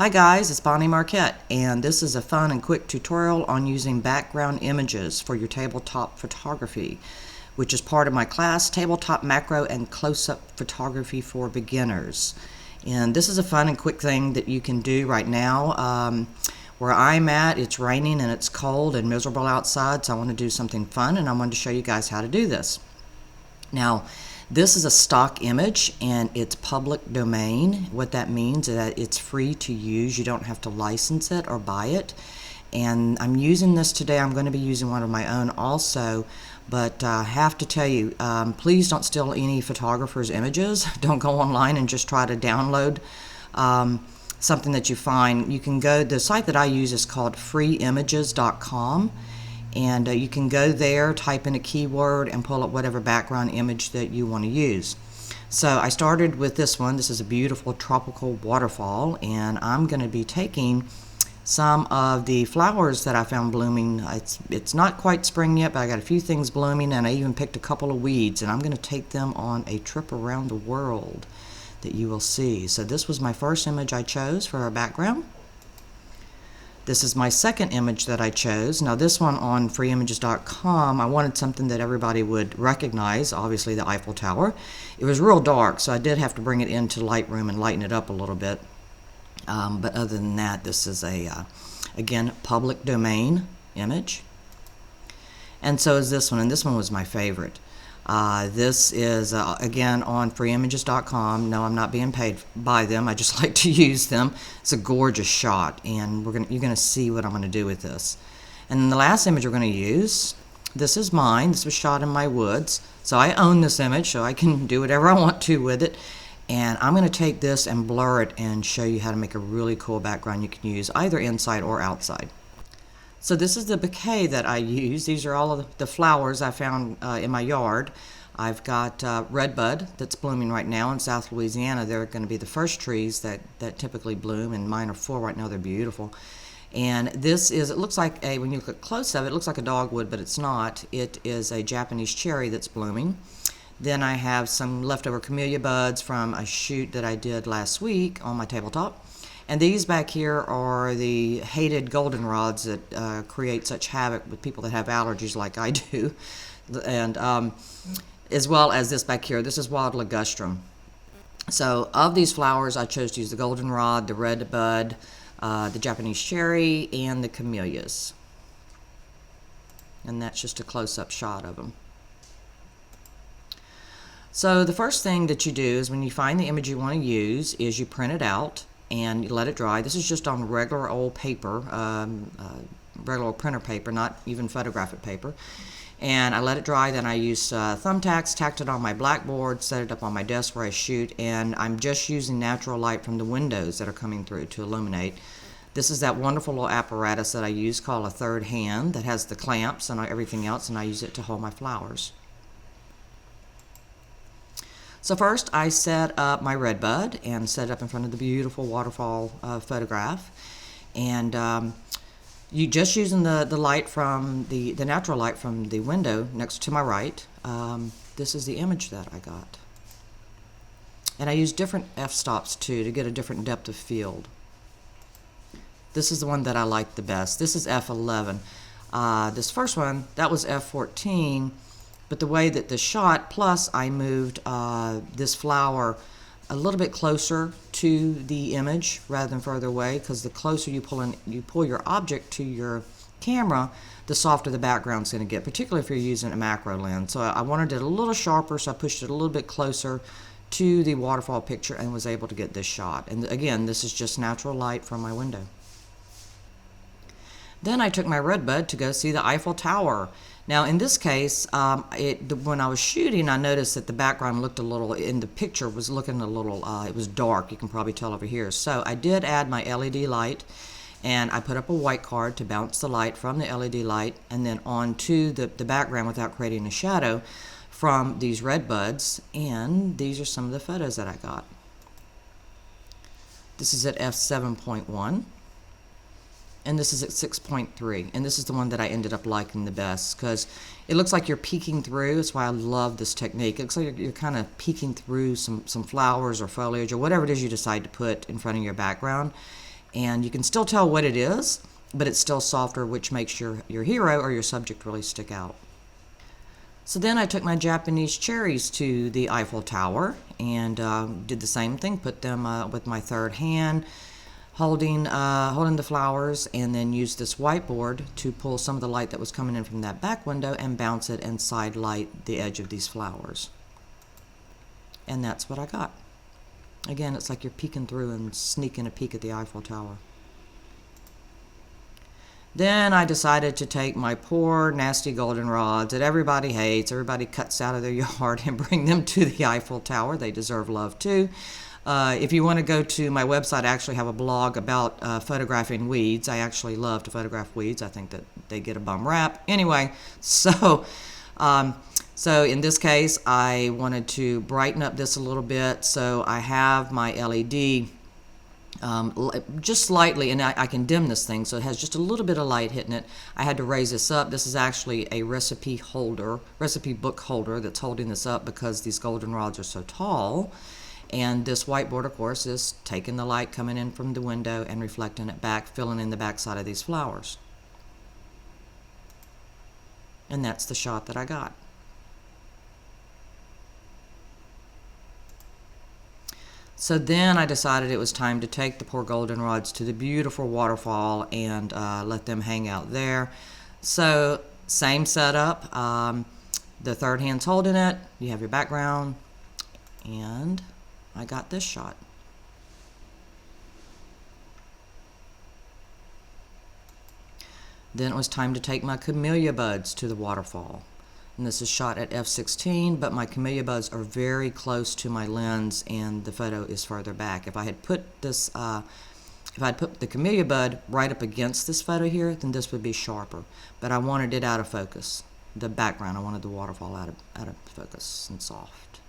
Hi guys, it's Bonnie Marquette, and this is a fun and quick tutorial on using background images for your tabletop photography, which is part of my class, Tabletop Macro and Close-Up Photography for Beginners. And this is a fun and quick thing that you can do right now. Where I'm at, it's raining and it's cold and miserable outside, so I want to do something fun, and I wanted to show you guys how to do this. Now, this is a stock image and it's public domain. What that means is that it's free to use. You don't have to license it or buy it. And I'm using this today. I'm going to be using one of my own also, but I have to tell you, please don't steal any photographer's images. Don't go online and just try to download something that you find. You can go, the site that I use is called freeimages.com. And you can go there, type in a keyword, and pull up whatever background image that you want to use. So I started with this one. This is a beautiful tropical waterfall, and I'm going to be taking some of the flowers that I found blooming. It's not quite spring yet, but I got a few things blooming, and I even picked a couple of weeds, and I'm going to take them on a trip around the world that you will see. So this was my first image I chose for our background. This is my second image that I chose. Now this one on freeimages.com, I wanted something that everybody would recognize, obviously the Eiffel Tower. It was real dark, so I did have to bring it into Lightroom and lighten it up a little bit. But other than that, this is a, again, public domain image. And so is this one, and this one was my favorite. This is, again, on freeimages.com. No, I'm not being paid by them. I just like to use them. It's a gorgeous shot, and you're going to see what I'm going to do with this. And then the last image we're going to use, this is mine. This was shot in my woods. So I own this image, so I can do whatever I want to with it. And I'm going to take this and blur it and show you how to make a really cool background you can use either inside or outside. So this is the bouquet that I use. These are all of the flowers I found in my yard. I've got redbud that's blooming right now in South Louisiana. They're going to be the first trees that typically bloom, and mine are full right now. They're beautiful. And this is, it looks like a, when you look close of it, it looks like a dogwood, but it's not. It is a Japanese cherry that's blooming. Then I have some leftover camellia buds from a shoot that I did last week on my tabletop. And these back here are the hated goldenrods that create such havoc with people that have allergies like I do. And as well as this back here, this is wild ligustrum. So of these flowers, I chose to use the goldenrod, the red bud, the Japanese cherry, and the camellias. And that's just a close-up shot of them. So the first thing that you do is when you find the image you want to use is you print it out and you let it dry. This is just on regular old paper, regular old printer paper, not even photographic paper. And I let it dry, then I use thumbtacks, tacked it on my blackboard, set it up on my desk where I shoot, and I'm just using natural light from the windows that are coming through to illuminate. This is that wonderful little apparatus that I use called a third hand that has the clamps and everything else, and I use it to hold my flowers. So first I set up my redbud and set it up in front of the beautiful waterfall photograph. And you just using the light from the natural light from the window next to my right. This is the image that I got. And I use different f-stops too to get a different depth of field. This is the one that I like the best. This is f11. This first one, that was f14. But the way that the shot, plus I moved this flower a little bit closer to the image rather than further away, because the closer you pull your object to your camera, the softer the background's going to get, particularly if you're using a macro lens. So I wanted it a little sharper, so I pushed it a little bit closer to the waterfall picture and was able to get this shot. And again, this is just natural light from my window. Then I took my redbud to go see the Eiffel Tower. Now in this case, when I was shooting, I noticed that the background looked a little, in the picture was looking a little, it was dark, you can probably tell over here. So I did add my LED light, and I put up a white card to bounce the light from the LED light and then onto the background without creating a shadow from these redbuds. And these are some of the photos that I got. This is at f7.1. And this is at 6.3, and this is the one that I ended up liking the best because it looks like you're peeking through. That's why I love this technique. It looks like you're kind of peeking through some flowers or foliage or whatever it is you decide to put in front of your background, And you can still tell what it is, but it's still softer, which makes your hero or your subject really stick out. So then I took my Japanese cherries to the Eiffel Tower and did the same thing, put them with my third hand, holding the flowers, and then used this whiteboard to pull some of the light that was coming in from that back window and bounce it and side light the edge of these flowers. And that's what I got. Again, it's like you're peeking through and sneaking a peek at the Eiffel Tower. Then I decided to take my poor, nasty goldenrods that everybody hates, everybody cuts out of their yard, and bring them to the Eiffel Tower. They deserve love too. If you want to go to my website, I actually have a blog about photographing weeds. I actually love to photograph weeds. I think that they get a bum rap. Anyway, so in this case, I wanted to brighten up this a little bit. So I have my LED just slightly, and I can dim this thing so it has just a little bit of light hitting it. I had to raise this up. This is actually a recipe book holder that's holding this up because these goldenrods are so tall. And this whiteboard, of course, is taking the light coming in from the window and reflecting it back, filling in the backside of these flowers. And that's the shot that I got. So then I decided it was time to take the poor goldenrods to the beautiful waterfall and let them hang out there. So same setup. The third hand's holding it. You have your background. And I got this shot. Then it was time to take my camellia buds to the waterfall. And this is shot at f/16, but my camellia buds are very close to my lens and the photo is further back. If I had put this, if I'd put the camellia bud right up against this photo here, then this would be sharper. But I wanted it out of focus. The background, I wanted the waterfall out of focus and soft.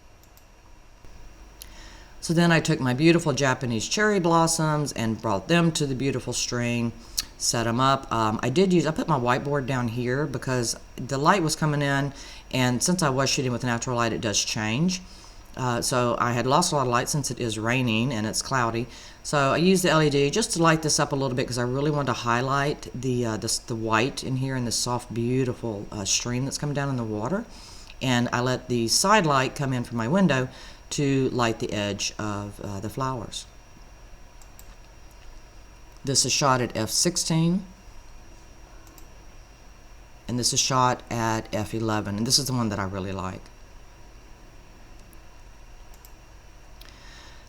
So then I took my beautiful Japanese cherry blossoms and brought them to the beautiful stream, set them up. I put my whiteboard down here because the light was coming in, and since I was shooting with natural light, it does change. So I had lost a lot of light since it is raining and it's cloudy. So I used the LED just to light this up a little bit because I really wanted to highlight the white in here and the soft, beautiful stream that's coming down in the water. And I let the side light come in from my window to light the edge of the flowers. This is shot at f/16, and this is shot at f/11, and this is the one that I really like.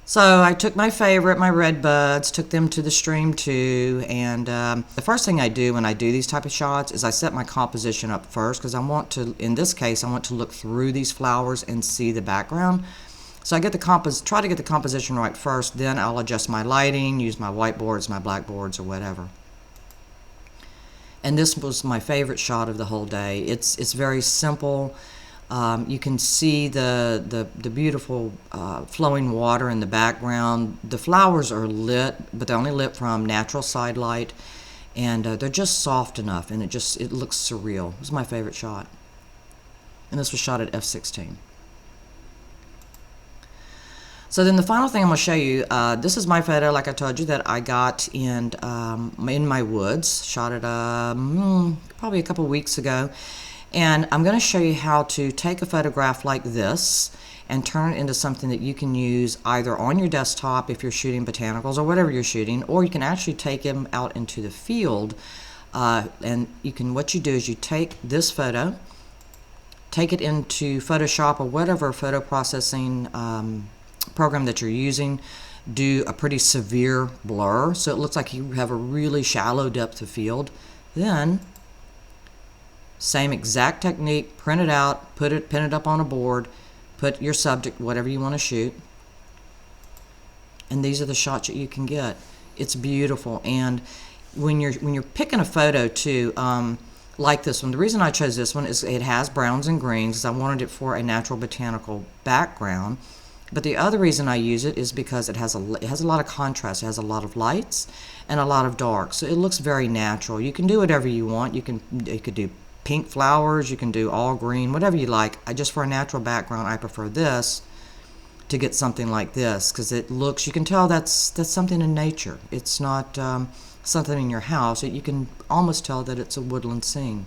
So I took my favorite, my red buds, took them to the stream too, and the first thing I do when I do these type of shots is I set my composition up first because I want to, in this case, I want to look through these flowers and see the background. So I get try to get the composition right first, then I'll adjust my lighting, use my whiteboards, my blackboards, or whatever. And this was my favorite shot of the whole day. It's very simple. You can see the beautiful flowing water in the background. The flowers are lit, but they're only lit from natural side light, and they're just soft enough, and it looks surreal. It was my favorite shot. And this was shot at f/16. So then the final thing I'm going to show you, this is my photo, like I told you, that I got in my woods, shot it probably a couple weeks ago. And I'm going to show you how to take a photograph like this and turn it into something that you can use either on your desktop if you're shooting botanicals or whatever you're shooting, or you can actually take them out into the field. And what you do is you take this photo, take it into Photoshop or whatever photo processing program that you're using, do a pretty severe blur so it looks like you have a really shallow depth of field. Then same exact technique, print it out, pin it up on a board, put your subject, whatever you want to shoot, and these are the shots that you can get. It's beautiful. And when you're picking a photo too, like this one, the reason I chose this one is it has browns and greens because I wanted it for a natural botanical background. But the other reason I use it is because it has a lot of contrast. It has a lot of lights and a lot of dark, so it looks very natural. You can do whatever you want. You could do pink flowers. You can do all green, whatever you like. Just for a natural background, I prefer this. to get something like this, because it looks, you can tell that's something in nature. It's not something in your house. You can almost tell that it's a woodland scene.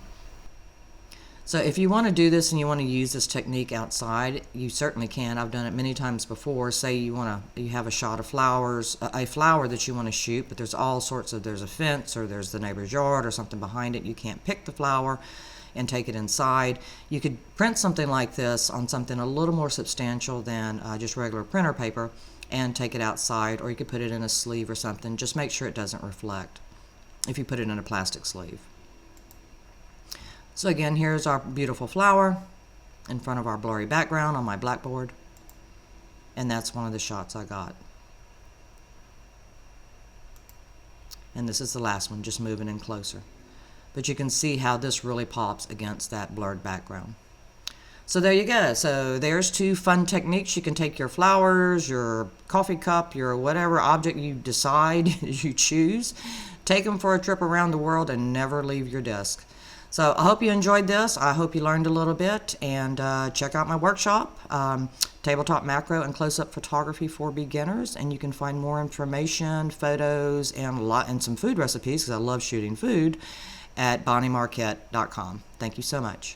So if you want to do this and you want to use this technique outside, you certainly can. I've done it many times before. Say you have a shot of flowers, a flower that you want to shoot, but there's all sorts of, there's a fence or there's the neighbor's yard or something behind it. You can't pick the flower and take it inside. You could print something like this on something a little more substantial than just regular printer paper and take it outside, or you could put it in a sleeve or something. Just make sure it doesn't reflect if you put it in a plastic sleeve. So again, here's our beautiful flower in front of our blurry background on my blackboard, and that's one of the shots I got. And this is the last one, just moving in closer. But you can see how this really pops against that blurred background. So there you go. So there's 2 fun techniques. You can take your flowers, your coffee cup, your whatever object you decide you choose, take them for a trip around the world and never leave your desk. So I hope you enjoyed this. I hope you learned a little bit, and check out my workshop, Tabletop Macro and Close-Up Photography for Beginners, and you can find more information, photos, and some food recipes, because I love shooting food, at bonniemarquette.com. Thank you so much.